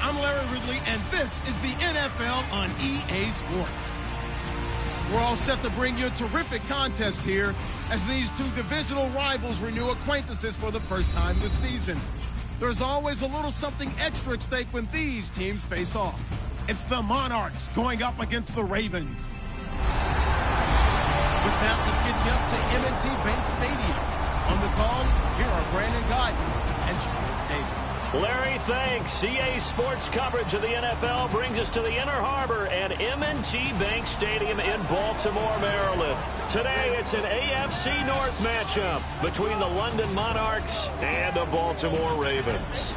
I'm Larry Ridley, and this is the NFL on EA Sports. We're all set to bring you a terrific contest here as these two divisional rivals renew acquaintances for the first time this season. There's always a little something extra at stake when these teams face off. It's the Monarchs going up against the Ravens. With that, let's get you up to M&T Bank Stadium. On the call, here are Brandon Guyton and Charles Davis. Larry, thanks. EA Sports coverage of the NFL brings us to the Inner Harbor and M&T Bank Stadium in Baltimore, Maryland. Today, it's an AFC North matchup between the London Monarchs and the Baltimore Ravens.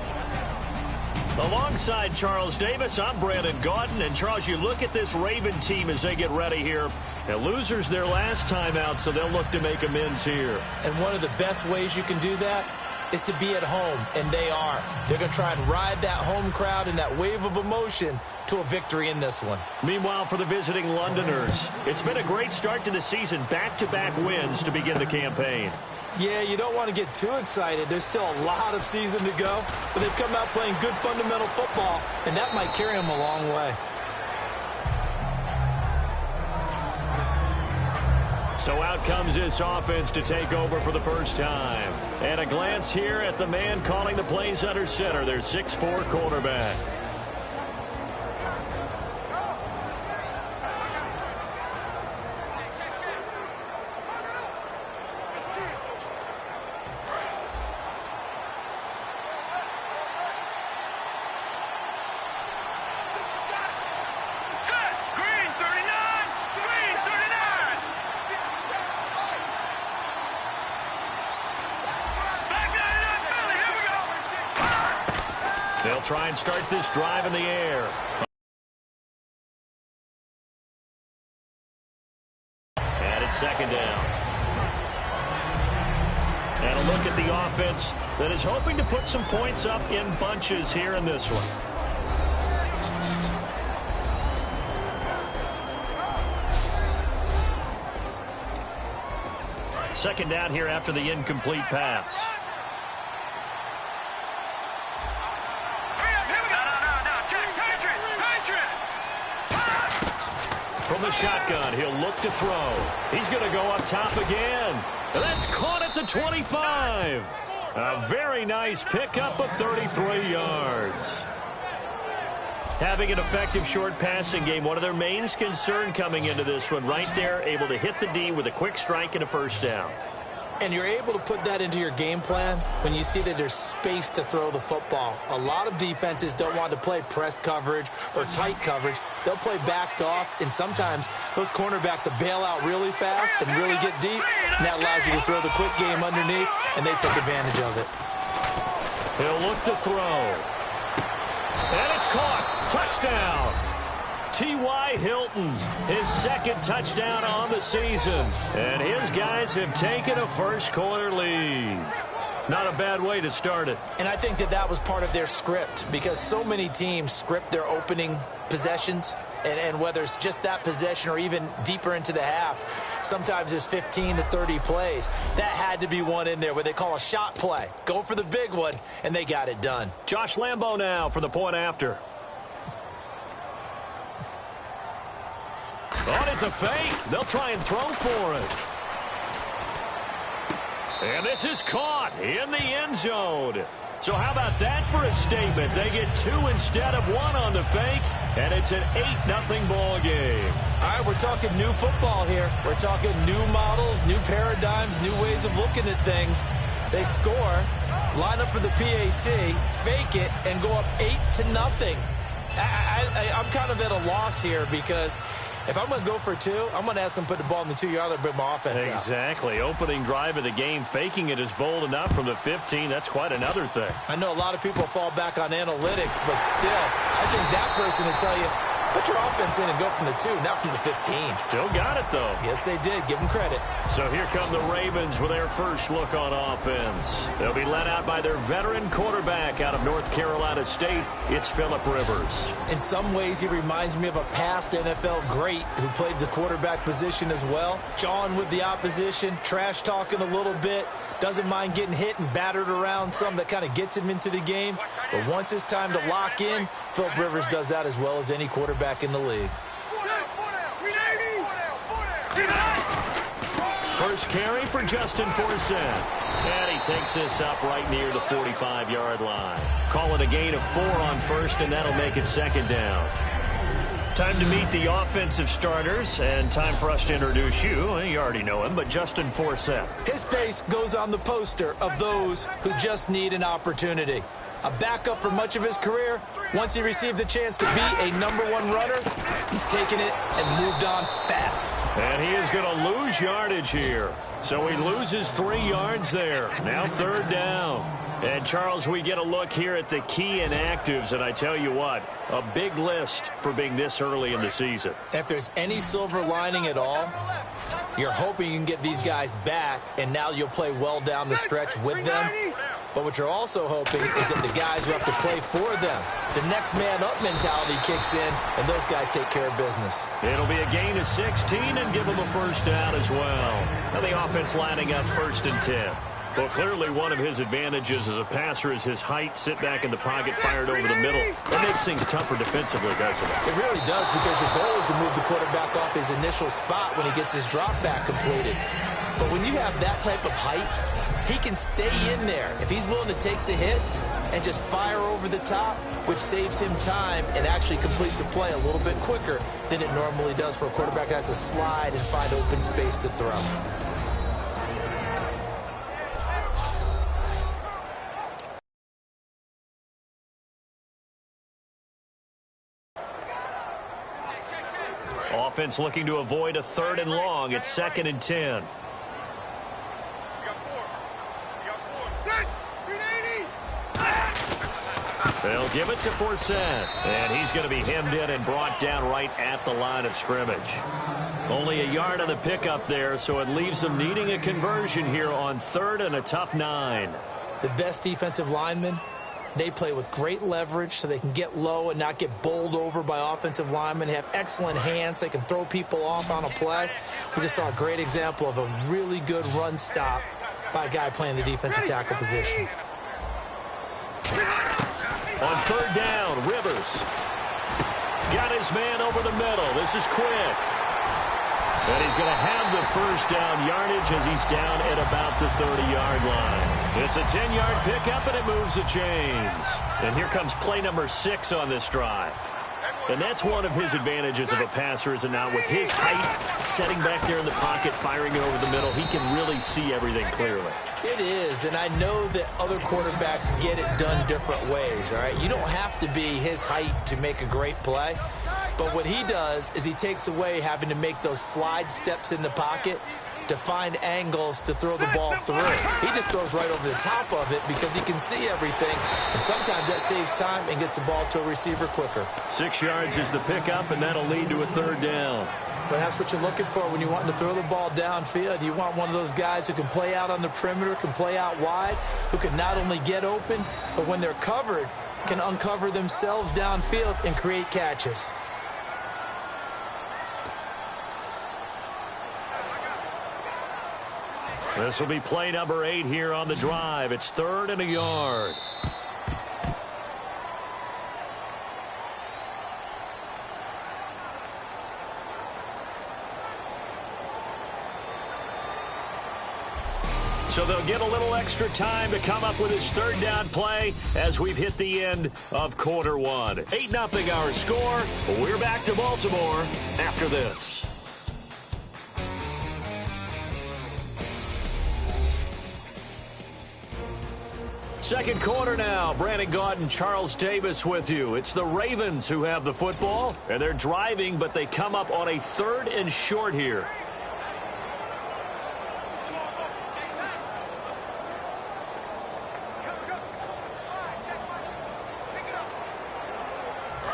Alongside Charles Davis, I'm Brandon Guyton. And Charles, you look at this Raven team as they get ready here. And losers their last time out, so they'll look to make amends here. And one of the best ways you can do that is to be at home, and they are. They're going to try and ride that home crowd and that wave of emotion to a victory in this one. Meanwhile, for the visiting Londoners, it's been a great start to the season. Back-to-back wins to begin the campaign. Yeah, you don't want to get too excited. There's still a lot of season to go, but they've come out playing good fundamental football, and that might carry them a long way. So out comes this offense to take over for the first time. And a glance here at the man calling the plays under center, their 6'4" quarterback. They'll try and start this drive in the air. And it's second down. And a look at the offense that is hoping to put some points up in bunches here in this one. Second down here after the incomplete pass. From the shotgun, he'll look to throw. He's going to go up top again. And that's caught at the 25. A very nice pickup of 33 yards. Having an effective short passing game, one of their main concern coming into this one. Right there, able to hit the D with a quick strike and a first down. And you're able to put that into your game plan when you see that there's space to throw the football. A lot of defenses don't want to play press coverage or tight coverage. They'll play backed off, and sometimes those cornerbacks will bail out really fast and really get deep, and that allows you to throw the quick game underneath, and they took advantage of it. He'll look to throw. And it's caught. Touchdown. T.Y. Hilton, his second touchdown on the season. And his guys have taken a first-quarter lead. Not a bad way to start it. And I think that that was part of their script, because so many teams script their opening possessions, and whether it's just that possession or even deeper into the half, sometimes it's 15 to 30 plays. That had to be one in there where they call a shot play. Go for the big one, and they got it done. Josh Lambo now for the point after. Oh, it's a fake. They'll try and throw for it. And this is caught in the end zone. So how about that for a statement? They get two instead of one on the fake, and it's an 8-0 ball game. All right, we're talking new football here. We're talking new models, new paradigms, new ways of looking at things. They score, line up for the PAT, fake it, and go up 8-0. I'm kind of at a loss here because if I'm going to go for two, I'm going to ask them to put the ball in the 2-yard line and bring my offense out. Exactly. Opening drive of the game, faking it is bold enough from the 15. That's quite another thing. I know a lot of people fall back on analytics, but still, I think that person would tell you, put your offense in and go from the 2, not from the 15. Still got it, though. Yes, they did. Give them credit. So here come the Ravens with their first look on offense. They'll be led out by their veteran quarterback out of North Carolina State. It's Phillip Rivers. In some ways, he reminds me of a past NFL great who played the quarterback position as well. Jawing with the opposition, trash talking a little bit, doesn't mind getting hit and battered around some. That kind of gets him into the game. But once it's time to lock in, Philip Rivers does that as well as any quarterback in the league. First carry for Justin Forsett. And he takes this up right near the 45-yard line. Call it a gain of 4 on first, and that'll make it second down. Time to meet the offensive starters, and time for us to introduce you. You already know him, but Justin Forsett. His face goes on the poster of those who just need an opportunity. A backup for much of his career. Once he received the chance to be a #1 runner, he's taken it and moved on fast. And he is going to lose yardage here. So he loses 3 yards there. Now third down. And, Charles, we get a look here at the key inactives, and I tell you what, a big list for being this early in the season. If there's any silver lining at all, you're hoping you can get these guys back, and now you'll play well down the stretch with them. But what you're also hoping is that the guys who have to play for them, the next man up mentality kicks in, and those guys take care of business. It'll be a gain of 16 and give them a first down as well. Now the offense lining up 1st and 10. Well, clearly one of his advantages as a passer is his height. Sit back in the pocket, fired over the middle. That makes things tougher defensively, doesn't it? It really does, because your goal is to move the quarterback off his initial spot when he gets his drop back completed. But when you have that type of height, he can stay in there if he's willing to take the hits and just fire over the top, which saves him time and actually completes a play a little bit quicker than it normally does for a quarterback that has to slide and find open space to throw. Offense looking to avoid a 3rd and long. It's 2nd and 10. They'll give it to Forsett, and he's going to be hemmed in and brought down right at the line of scrimmage. Only a yard on the pickup there, so it leaves them needing a conversion here on 3rd and a tough 9. The best defensive linemen, they play with great leverage so they can get low and not get bowled over by offensive linemen. They have excellent hands. They can throw people off on a play. We just saw a great example of a really good run stop by a guy playing the defensive tackle position. On 3rd down, Rivers got his man over the middle. This is quick. And he's going to have the first down yardage as he's down at about the 30-yard line. It's a 10-yard pickup, and it moves the chains. And here comes play number 6 on this drive. And that's one of his advantages of a passer, is it not? With his height, setting back there in the pocket, firing it over the middle, he can really see everything clearly. It is, and I know that other quarterbacks get it done different ways, all right? You don't have to be his height to make a great play. But what he does is he takes away having to make those slide steps in the pocket to find angles to throw the ball through. He just throws right over the top of it because he can see everything, and sometimes that saves time and gets the ball to a receiver quicker. 6 yards is the pickup, and that'll lead to a 3rd down. But that's what you're looking for when you want to throw the ball downfield. You want one of those guys who can play out on the perimeter, can play out wide, who can not only get open, but when they're covered, can uncover themselves downfield and create catches. This will be play number 8 here on the drive. It's 3rd and a yard. So they'll get a little extra time to come up with his 3rd down play as we've hit the end of quarter 1. 8-0 our score. We're back to Baltimore after this. Second quarter now. Brandon Gaudin and Charles Davis with you. It's the Ravens who have the football, and they're driving, but they come up on a 3rd and short here.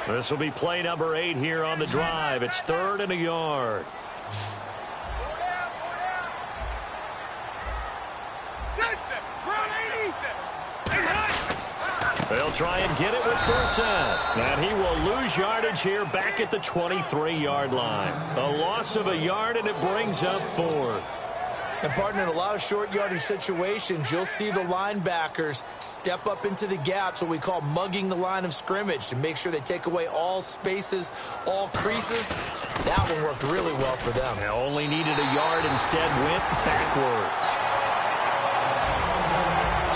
This will be play number 8 here on the drive. It's 3rd and a yard. They'll try and get it with Forsett. And he will lose yardage here back at the 23-yard line. A loss of a yard, and it brings up 4th. And, partner, in a lot of short yardage situations, you'll see the linebackers step up into the gaps, what we call mugging the line of scrimmage, to make sure they take away all spaces, all creases. That one worked really well for them. They only needed a yard, instead went backwards.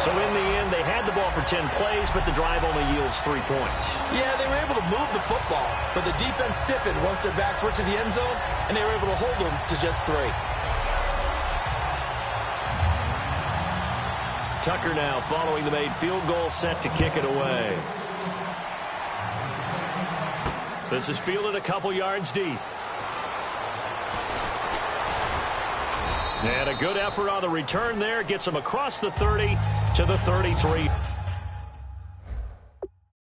So in the end, they had the ball for 10 plays, but the drive only yields 3 points. Yeah, they were able to move the football, but the defense stiffened once their backs were to the end zone, and they were able to hold them to just 3. Tucker now following the made field goal, set to kick it away. This is fielded a couple yards deep. And a good effort on the return there. Gets him across the 30 to the 33.